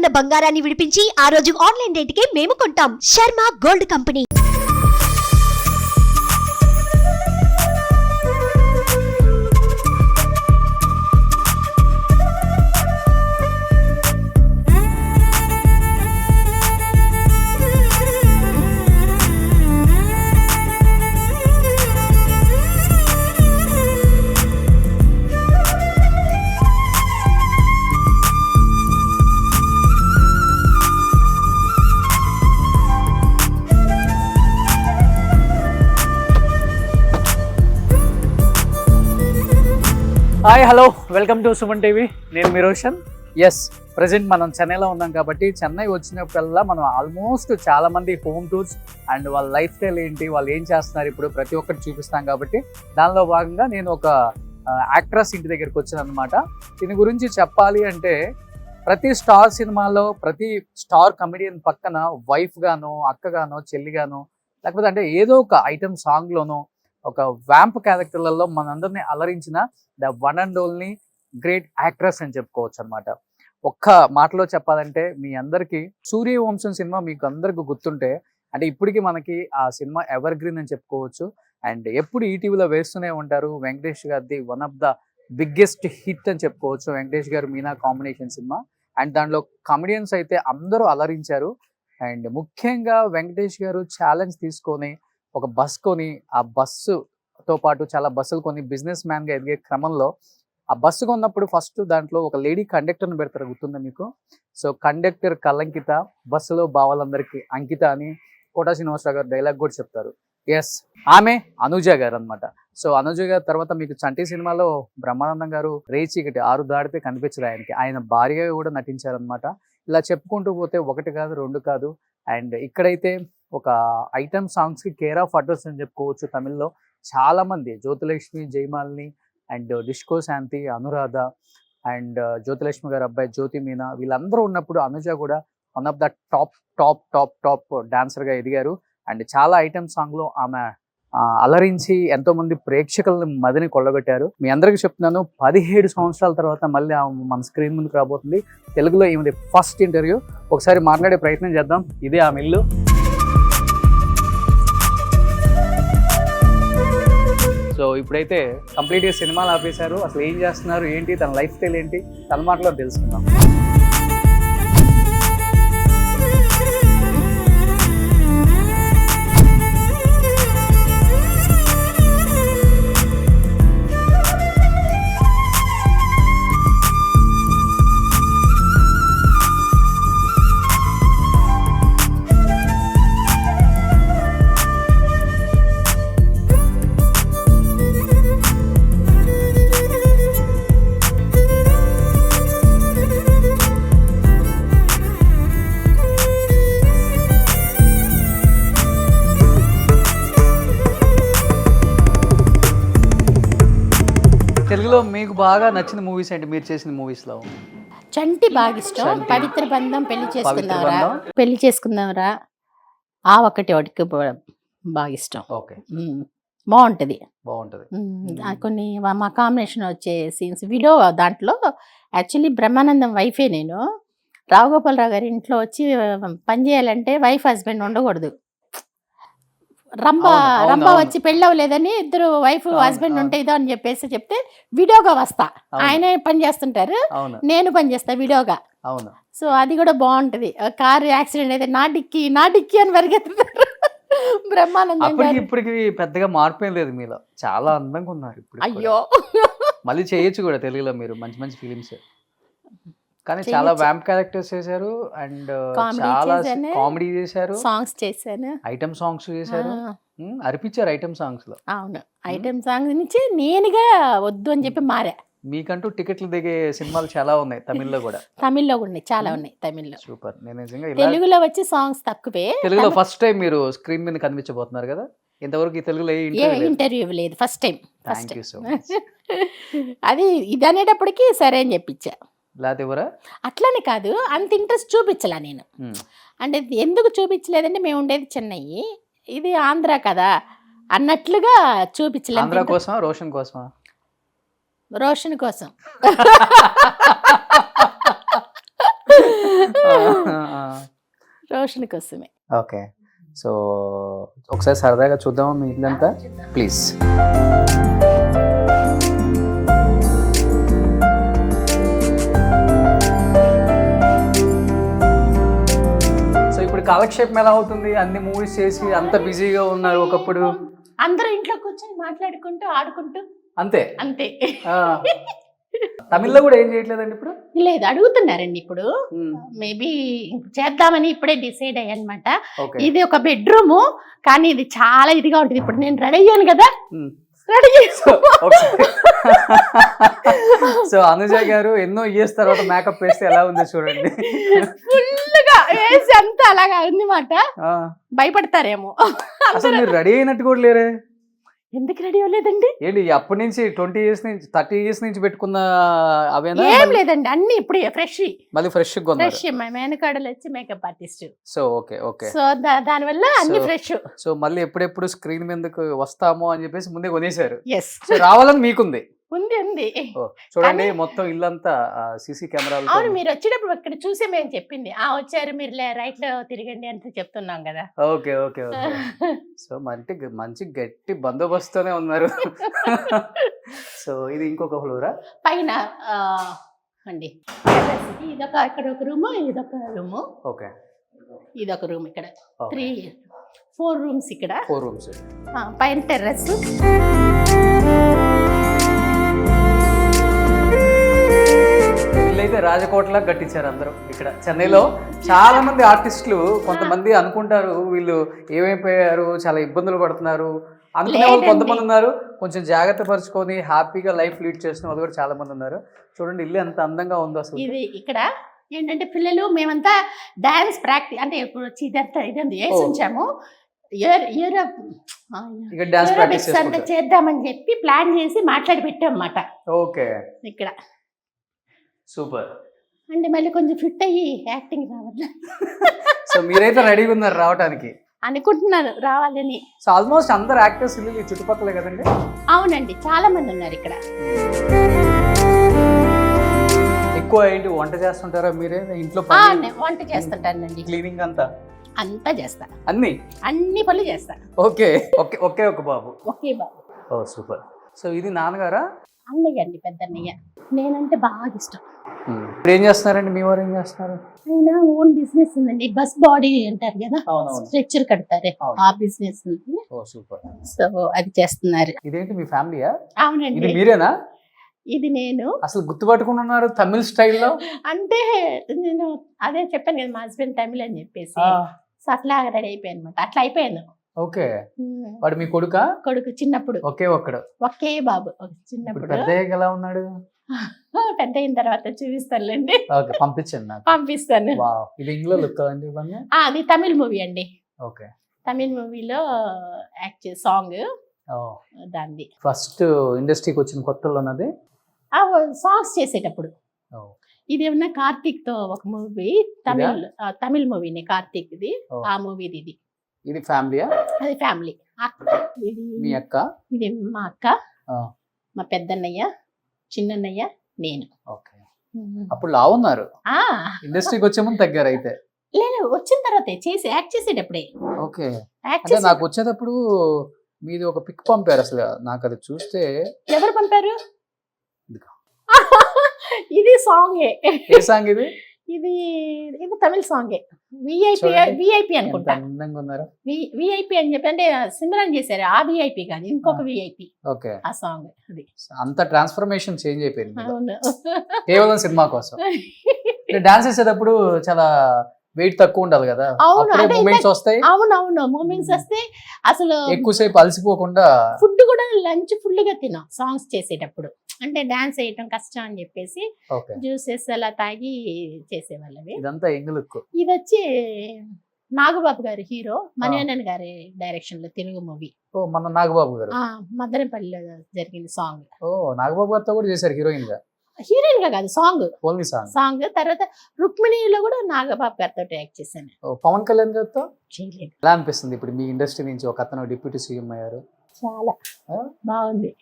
ఉన్న బంగారాన్ని విడిపించి ఆ రోజు ఆన్లైన్ రేటుకే మేము కొంటాం. Sharma gold company. Hi hello welcome to Suman TV. నేను మీ రోషన్. ఎస్, ప్రజెంట్ మనం చెన్నైలో ఉన్నాం కాబట్టి చెన్నై వచ్చినప్పుడల్లా మనం ఆల్మోస్ట్ చాలా మంది హోమ్ టూర్స్ అండ్ వాళ్ళ లైఫ్ స్టైల్ ఏంటి, వాళ్ళు ఏం చేస్తున్నారు ఇప్పుడు ప్రతి ఒక్కటి చూపిస్తాం. కాబట్టి దానిలో భాగంగా నేను ఒక యాక్ట్రెస్ ఇంటి దగ్గరికి వచ్చాను అనమాట. దీని గురించి చెప్పాలి అంటే ప్రతి స్టార్ సినిమాలో ప్రతి స్టార్ కమెడియన్ పక్కన వైఫ్ గానో, అక్కగానో, చెల్లిగానో, లేకపోతే అంటే ఏదో ఒక ఐటమ్ సాంగ్లోనో ఒక వ్యాంప్ క్యారెక్టర్లలో మనందరినీ అలరించిన the one and only great actress అని చెప్పుకోవచ్చు అనమాట. ఒక్క మాటలో చెప్పాలంటే మీ అందరికీ సూర్యవంశం సినిమా మీకు అందరికీ గుర్తుంటే అంటే ఇప్పటికీ మనకి ఆ సినిమా ఎవర్ గ్రీన్ అని చెప్పుకోవచ్చు. అండ్ ఎప్పుడు ఈటీవీలో వేస్తూనే ఉంటారు. వెంకటేష్ గారిది one of the biggest hit అని చెప్పుకోవచ్చు. వెంకటేష్ గారు మీనా కాంబినేషన్ సినిమా. అండ్ దాంట్లో కామెడియన్స్ అయితే అందరూ అలరించారు. అండ్ ముఖ్యంగా వెంకటేష్ గారు ఛాలెంజ్ తీసుకొని ఒక బస్ కొని, ఆ బస్సుతో పాటు చాలా బస్సులు కొని బిజినెస్ మ్యాన్గా ఎదిగే క్రమంలో ఆ బస్సు కొన్నప్పుడు ఫస్ట్ దాంట్లో ఒక లేడీ కండక్టర్ని పెడతారు, గుర్తుందా మీకు? సో కండక్టర్ కలంకిత, బస్సులో బావాలందరికీ అంకిత అని కోటా శ్రీనివాసరావు గారు డైలాగ్ కూడా చెప్తారు. ఎస్, ఆమె అనుజ గారు అనమాట. సో అనుజ గారి తర్వాత మీకు చంటి సినిమాలో బ్రహ్మానందం గారు రేచీకటి 6 దాటితే కనిపించదు ఆయనకి, ఆయన భార్యగా కూడా నటించారనమాట. ఇలా చెప్పుకుంటూ పోతే ఒకటి కాదు, రెండు కాదు. అండ్ ఇక్కడైతే ఒక ఐటమ్ సాంగ్స్కి కేర్ ఆఫ్ అడ్రస్ అని చెప్పుకోవచ్చు. తమిళ్లో చాలా మంది Jyothilakshmi, Jayamalini and disco Shanti, Anuradha and Jyothilakshmi గారు అబ్బాయి జ్యోతి మీనా, వీళ్ళందరూ ఉన్నప్పుడు అనుజ కూడా one of the top top top top డాన్సర్గా ఎదిగారు. అండ్ చాలా ఐటమ్ సాంగ్లో ఆమె అలరించి ఎంతో మంది ప్రేక్షకులను మదిని కొల్లగొట్టారు. మీ అందరికీ చెప్తున్నాను, 17 సంవత్సరాల తర్వాత మళ్ళీ మన స్క్రీన్ ముందుకు రాబోతుంది. తెలుగులో ఈమెది ఫస్ట్ ఇంటర్వ్యూ. ఒకసారి మాట్లాడే ప్రయత్నం చేద్దాం. ఇదే ఆమె ఇల్లు. సో ఇప్పుడైతే కంప్లీట్గా సినిమాలు ఆపేశారు. అసలు ఏం చేస్తున్నారు ఏంటి, తన లైఫ్ స్టైల్ ఏంటి, తన మాటలో తెలుసుకుందాం. తెలుగులో మీకు బాగా నచ్చిన మూవీస్ ఏంటి, మీరు చేసిన మూవీస్లో? చంటి బాగా ఇష్టం. పవిత్ర బంధం, పెళ్లి చేసుకుందాంరా, ఆ ఒకటి వాడికి బాగా ఇష్టం. ఓకే, బాగుంటది. కొన్ని మా కాంబినేషన్ వచ్చే సీన్స్ వీడియో దాంట్లో యాక్చువల్లీ బ్రహ్మానందం వైఫే నేను. రావుగోపాలరావు గారి ఇంట్లో వచ్చి పని చేయాలంటే వైఫ్ హస్బెండ్ ఉండకూడదు. రంభ వచ్చి పెళ్ళి అవ్వలేదని ఇద్దరు వైఫ్ హస్బెండ్ ఉంటే ఇదో అని చెప్పేసి చెప్తే వీడియోగా వస్తా, ఆయనే పని చేస్తుంటారు, నేను పని చేస్తా వీడియోగా. సో అది కూడా బాగుంటది. కారు యాక్సిడెంట్ అయితే నా డిక్కి అని పరిగెత్తుతారు బ్రహ్మానందం. ఇప్పటికి పెద్దగా మార్పు లేదు మీలో, చాలా అందంగా ఉన్నారు ఇప్పుడు. అయ్యో, మళ్ళీ చేయొచ్చు కూడా తెలుగులో మీరు మంచి మంచి ఫిలిమ్స్. కానీ చాలా వ్యాంప్ క్యారెక్టర్స్ చేశారు అండ్ చాలా కామెడీ చేశారు, సాంగ్స్ చేశాను, ఐటమ్ సాంగ్స్ చేశారు, అర్పించారు ఐటమ్ సాంగ్స్ లో. అవును, ఐటమ్ సాంగ్స్ నుంచి నేనుగా వద్దు అని చెప్పి మారా. మీకంటూ టికెట్లు దిగే సినిమాలు చాలా ఉన్నాయి తమిళ్లో కూడా. ఉన్నాయి, చాలా ఉన్నాయి తమిళ్లో. సూపర్. నేను నిజంగా తెలుగులో వచ్చి సాంగ్స్ తక్కువే. తెలుగులో ఫస్ట్ టైం మీరు స్క్రీన్ మీద కనిపించబోతున్నారు కదా, ఇంతవరకు తెలుగులో ఇంటర్వ్యూ లేదు, ఫస్ట్ టైం. అది ఇది అనేటప్పటికి సరే అని చెప్పించా. అట్లనే కాదు, అంత ఇంట్రెస్ట్ చూపించలా నేను. అంటే ఎందుకు చూపించలేదంటే మేము ఉండేది చెన్నై, ఇది ఆంధ్ర కదా అన్నట్లుగా చూపించలేదు. ఆంధ్ర కోసం, రోషన్ కోసం. రోషన్ కోసమే. ఓకే, సో ఒకసారి సరదాగా చూద్దామా మీ ఇల్లంతా ప్లీజ్. సో ఇప్పుడు కాలక్షేపం ఎలా అవుతుంది? అన్ని మూవీస్ చేసి అంత బిజీగా ఉన్నారు ఒకప్పుడు. అందరూ ఇంట్లో కూర్చొని మాట్లాడుకుంటూ ఆడుకుంటూ అంతే అంతే. తమిళ్లో కూడా ఏం చేయట్లేదండి ఇప్పుడు? లేదు, అడుగుతున్నారండి ఇప్పుడు. మేబీ చేద్దామని ఇప్పుడే డిసైడ్ అయ్యానమాట. ఇది ఒక బెడ్రూమ్, కానీ ఇది చాలా ఇదిగా ఉంటుంది. ఇప్పుడు నేను రెడీ అయ్యాను కదా, రెడీ. సో అనుజ గారు ఎన్నో ఇయర్స్ తర్వాత మేకప్ వేస్తే ఎలా ఉంది చూడండి. ఫుల్ గా వేసి అంతా అలాగా ఉంది మాట. భయపడతారేమో. అసలు మీరు రెడీ అయినట్టు కూడా లేరే. ఎందుకు రెడీ అవ్వలేదండి? ఏంటి అప్పటి నుంచి 20 years నుంచి 30 years నుంచి పెట్టుకున్న అవేనా? ఏం లేదండి, అన్ని ఇప్పుడు ఫ్రెష్. మళ్ళీ ఫ్రెష్ ఫ్రెష్. మేనకాడలు వచ్చి makeup artist. So okay okay. So దాని వల్ల అన్ని ఫ్రెష్. సో మళ్ళీ ఎప్పుడెప్పుడు స్క్రీన్ మీదకు వస్తామో అని చెప్పేసి ముందే కొనేసారు. ఎస్, సో రావాలని మీకుంది. ఉంది ఉంది. చూడండి మొత్తం ఇల్లంతా సీసీ కెమెరాలు. అవును, మీరు వచ్చేటప్పుడు ఇక్కడ చూసే మేము చెప్పింది వచ్చారు మీరు రైట్ లో తిరగండి ಅಂತ చెప్తున్నాం కదా. Okay okay okay. సో మంచి గట్టి బందోబస్తుతోనే ఉన్నారు. సో ఇది ఇంకొక ఫ్లోరా పైన అండి. ఇదొక ఇక్కడ ఒక రూమ్, ఇదొక రూమ్. ఓకే, ఇదొక రూమ్. ఇక్కడ 4 rooms. ఇక్కడ 4 rooms. పైన టెర్రస్. అయితే రాజకోటలా కట్టించారు అందరూ. ఇక్కడ చెన్నైలో చాలా మంది ఆర్టిస్టులు కొంతమంది అనుకుంటారు వీళ్ళు ఏమైపోయారు, చాలా ఇబ్బందులు పడుతున్నారు అనుకునే వాళ్ళు కొంతమంది ఉన్నారు. కొంచెం జాగ్రత్త పరుచుకొని హ్యాపీగా లైఫ్ లీడ్ చేసిన వాళ్ళు కూడా చాలా మంది ఉన్నారు. చూడండి ఇల్లు ఎంత అందంగా ఉందో అసలు. ఇది ఇక్కడ ఏంటంటే పిల్లలు మేమంతా డాన్స్ ప్రాక్టీస్ అంటే ఇప్పుడు ఇదంతా వేసి ఉంచాము. అంతా చేద్దామని చెప్పి ప్లాన్ చేసి మాట్లాడి పెట్టాం అన్నమాట. ఓకే, ఇక్కడ సూపర్. అంటే మళ్ళీ కొంచెం ఫిట్ అయ్యి యాక్టింగ్ రావాలి. సో మీరైతే రెడీగా ఉన్నారు రావడానికి? అనుకుంటున్నాను రావాలని. సో ఆల్మోస్ట్ అందరు యాక్టర్స్ ఇల్లు చుట్టుపక్కలే కదండి? అవునండి, చాలా మంది ఉన్నారు ఇక్కడ. ఎక్కువ ఏంటి వంట చేస్తుంటారా మీరే ఇంట్లో? వంట చేస్తుంటానండి. క్లీనింగ్ అంతా చేస్తా. అన్ని పనులు చేస్తా. Okay okay. ఒకే ఒక బాబు? ఒకే బాబు. ఓ సూపర్. సో ఇది నాన్నగారా? అన్నయ్య అండి, పెద్దన్నయ్య. నేనంటే బాగా ఇష్టం. ఇప్పుడు ఏం చేస్తున్నారండి మీ వారు? ఏం చేస్తున్నారు? ఆయన ఓన్ బిజినెస్ ఉందండి, బస్ బాడీ అంటారు కదా, స్ట్రక్చర్ కడతారే, ఆ బిజినెస్ ఉంది. ఓ సూపర్. సో అది చేస్తున్నారు. ఇదేంటి మీ ఫ్యామిలీయా? అవునండి. ఇది మీరేనా? ఇది నేను. అసలు గుర్తుపట్టుకుని ఉన్నారు తమిళ స్టైల్లో. అంటే నేను అదే చెప్పాను కదా, మా హస్బెండ్ తమిళ్ అని చెప్పేసి. సో అట్లా రెడీ అయిపోయాను అనమాట. అట్లా అయిపోయాను. ఓకే. వాడు మీ కొడుకా? కొడుకు. చిన్నప్పుడు ఒకే బాబు. చిన్నప్పుడు. పెద్ద ఎలా ఉన్నాడు? పెద్ద అయిన తర్వాత చూపిస్తానులేండి. పంపించండి, పంపిస్తాను. ఇది ఇంగ్లీష్ లుక్ అండి? అది తమిళ్ మూవీ అండి. ఓకే. తమిళ్ మూవీలో యాక్ట్ సాంగ్ దాన్ని. ఫస్ట్ ఇండస్ట్రీకి వచ్చిన కొత్తలో సాంగ్స్ చేసేటప్పుడు. ఇది ఏమన్నా కార్తీక్ తో ఒక మూవీ, తమిళ్ మూవీని, కార్తీక్ ది. ఆ మూవీది ఇది. ఇది ఫ్యామిలీయా? అది ఫ్యామిలీ. మీ అక్క? ఇది మా అక్క, మా పెద్దన్నయ్య, చిన్నన్నయ్య, నేను. ఓకే. అప్పుడు లావు ఉన్నారు, ఇండస్ట్రీకి వచ్చే ముందు తగ్గారు అయితే? లేదు, వచ్చిన తర్వాత చేసి యాక్ట్ చేసేటప్పుడే. ఓకే. అంటే నాకు వచ్చేటప్పుడు మీది ఒక పిక్ పంపారు, అసలు నాకు అది చూస్తే. ఎవరు పంపారు? ఇది సాంగే. ఏ సాంగ్ ఇది? ఇది తమిళ సాంగే. విఐపి అనుకుంటా. అందంగా ఉన్నారు. విఐపి అని చెప్పి అంటే సిమ్రన్ చేశారు. ఆ విఐపి కాదు, ఇంకొక విఐపి. ఓకే. ఆ సాంగ్ అది. అంత ట్రాన్స్ఫర్మేషన్ చేంజ్ అయిపోయింది. అవును, కేవలం సినిమా కోసం. డాన్స్ చేసేటప్పుడు చాలా వెయిట్ తక్కువ ఉండాలి కదా, మూమెంట్స్ వస్తాయి. అవునవును, మూమెంట్స్ వస్తే అసలు ఎక్కువసేపు అలసిపోకుండా. ఫుడ్ కూడా లంచ్ ఫుల్ గా తిన్నాం సాంగ్స్ చేసేటప్పుడు. అంటే డాన్స్ వేయటం కష్టం అని చెప్పేసి జ్యూసెస్ అలా తాగి చేసేవాళ్ళవి. ఇదంతా ఎంగులుక్కు. ఇది వచ్చి నాగబాబు గారు హీరో, మణివన్నన్ గారి డైరెక్షన్ లో తెలుగు మూవీ. మన నాగబాబు గారు మదనపల్లిలో జరిగింది సాంగ్. నాగబాబు గారితో కూడా చేశారు హీరోయిన్ గా? హీరోయిన్ గా కాదు, సాంగ్. Only song. తర్వాత రుక్మిణిలో కూడా నాగబాబు గారితో యాక్ట్ చేశాను. పవన్ కళ్యాణ్ గారితో చేయలేదు. ఎలా అనిపిస్తుంది ఇప్పుడు మీ ఇండస్ట్రీ నుంచి ఒక అతను డిప్యూటీ సీఎం అయ్యారు? చాలా బాగుంది.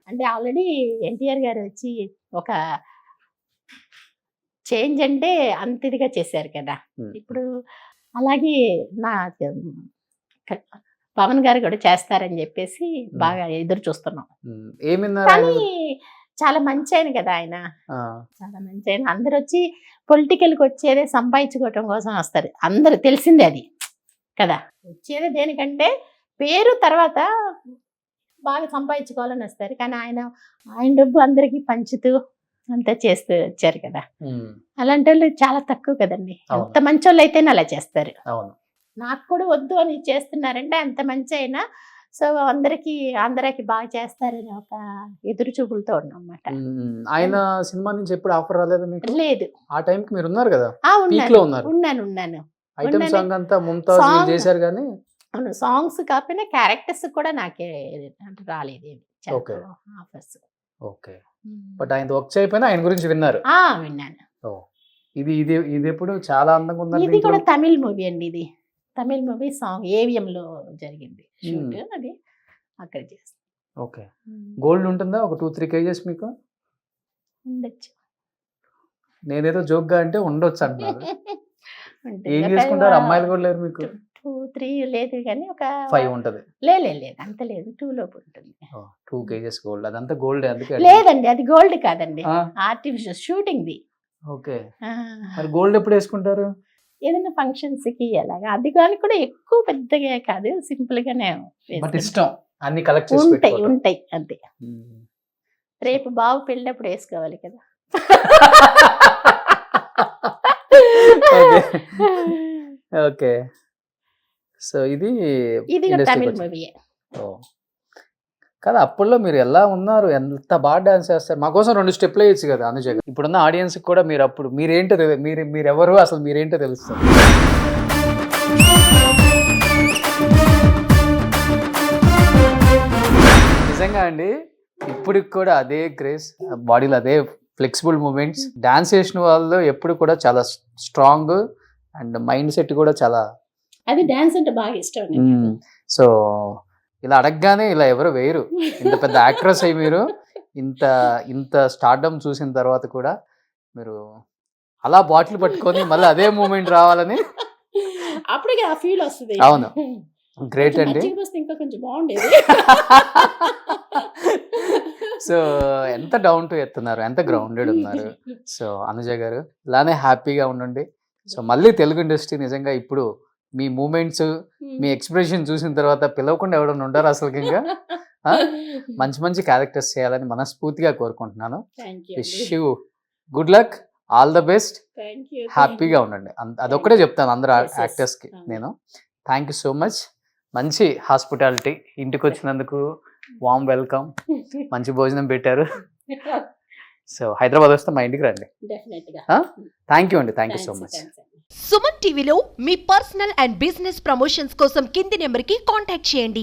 అంటే ఆల్రెడీ ఎన్టీఆర్ గారు వచ్చి ఒక చేంజ్ అంటే అంత ఇదిగా చేశారు కదా. ఇప్పుడు అలాగే నా పవన్ గారు కూడా చేస్తారని చెప్పేసి బాగా ఎదురు చూస్తున్నాం. ఏమిన్నారు కానీ చాలా మంచి ఆయన కదా ఆయన, చాలా మంచి ఆయన. అందరు వచ్చి పొలిటికల్కి వచ్చేదే సంపాదించుకోవటం కోసం వస్తారు, అందరు తెలిసిందే అది కదా. వచ్చేదే దేనికంటే పేరు, తర్వాత బాగా సంపాదించుకోవాలని వస్తారు. కానీ ఆయన డబ్బు అందరికీ పంచుతూ అంతా చేస్తూ వచ్చారు కదా. అలాంటి వాళ్ళు చాలా తక్కువ కదండి. అంత మంచి వాళ్ళు అయితేనే అలా చేస్తారు. నాకు కూడా వద్దు అని చేస్తున్నారంటే అంత మంచి అయినా సో అందరికి బాగా చేస్తారని ఒక ఎదురు చూపులతో ఉన్నమాట. ఆయన సినిమా నుంచి ఎప్పుడు ఆఫర్ రాలేదు మీకు? లేదు. ఆ టైంకి మీరు ఉన్నారు కదా, ఉన్నాను. ఐటమ్ సాంగ్ అంతా ముంతాజ్ చేశారు కానీ అవును, సాంగ్స్ కాకపోయినా క్యారెక్టర్స్ కూడా నాకే రాలేదు ఆఫర్స్. ఓకే, బట్ ఆయన వర్క్ అయిపోయినా ఆయన గురించి విన్నారు? విన్నాను. ఇది ఇది ఇది ఎప్పుడు చాలా అందంగా ఉంది. ఇది కూడా తమిళ్ మూవీ అండి. ఇది తమిళ్ మూవీ సాంగ్ AVM లో జరిగింది షూట్, అది అక్కడ చేస్తాం. ఓకే, గోల్డ్ ఉంటుందా ఒక 2-3 kgs మీకు? ఉండొచ్చు. నేనేదో జోక్ గా అంటే ఉండొచ్చు అంటున్నారు. ఏం చేసుకుంటారు? అమ్మాయిలు కూడా లేరు మీకు? 2-3 లేదు కానీ ఒక 5 ఉంటది. లేదు అంత లేదు, 2 లోపు ఉంటుంది. 2 kgs గోల్డ్, అదంతా గోల్డ్? అందుకే లేదండి, అది గోల్డ్ కాదండి, ఆర్టిఫిషియల్ షూటింగ్ ది. ఓకే, మరి గోల్డ్ ఎప్పుడు వేసుకుంటారు? ఏదైనా ఫంక్షన్స్ కి అలాగా. అది కానీ కూడా ఎక్కువ పెద్దగా కాదు, సింపుల్ గానే. బట్ ఇష్టం అన్ని కలెక్ట్ చేసి ఉంటాయి అంతే. రేపు బాబు పెళ్ళినప్పుడు వేసుకోవాలి కదా. ఓకే, సో ఇది తమిళ్ మూవీ కదా. అప్పట్లో మీరు ఎలా ఉన్నారు, ఎంత బాగా డాన్స్ చేస్తారు. మా కోసం 2 స్టెప్లు వేయచ్చు కదా అనుజ. ఇప్పుడున్న ఆడియన్స్ కూడా మీరు అప్పుడు మీరేంటో మీరెవరు అసలు మీరేంటో తెలుస్తుంది. నిజంగా అండి, ఇప్పటికి కూడా అదే గ్రేస్, బాడీలో అదే ఫ్లెక్సిబుల్ మూమెంట్స్. డాన్స్ చేసిన వాళ్ళు ఎప్పుడు కూడా చాలా స్ట్రాంగ్ అండ్ మైండ్ సెట్ కూడా చాలా. అది డాన్స్ అంటే బాగా ఇష్టం. సో ఇలా అడగగానే ఇలా ఎవరు వేయరు. ఇంత పెద్ద యాక్ట్రెస్ అయ్యి మీరు ఇంత స్టార్డమ్ చూసిన తర్వాత కూడా మీరు అలా బాటిల్ పట్టుకొని మళ్ళీ అదే మూమెంట్ రావాలని అప్పుడే ఆ ఫీల్ వస్తుంది. అవును, గ్రేట్ అండి. ఇంకా కొంచెం బాగుండేది. సో ఎంత డౌన్ టు ఎర్త్ ఉన్నారు, ఎంత గ్రౌండెడ్ ఉన్నారు. సో అనుజ గారు ఇలానే హ్యాపీగా ఉండండి. సో మళ్ళీ తెలుగు ఇండస్ట్రీ నిజంగా ఇప్పుడు మీ మూమెంట్స్, మీ ఎక్స్ప్రెషన్ చూసిన తర్వాత పిలవకుండా ఎవరైనా ఉంటారు అసలు. ఇంకా మంచి మంచి క్యారెక్టర్స్ చేయాలని మనస్ఫూర్తిగా కోరుకుంటున్నాను. Wish you good luck, all the best, హ్యాపీగా ఉండండి. అదొక్కటే చెప్తాను అందరు యాక్టర్స్కి నేను. Thank you so much. మంచి హాస్పిటాలిటీ, ఇంటికి వచ్చినందుకు వామ్ వెల్కమ్, మంచి భోజనం పెట్టారు. సో హైదరాబాద్ వస్తే మా ఇంటికి రండి. థ్యాంక్ యూ అండి, thank you so much. Suman టీవీలో మీ పర్సనల్ అండ్ బిజినెస్ ప్రమోషన్స్ కోసం కింది నెంబర్కి కాంటాక్ట్ చేయండి.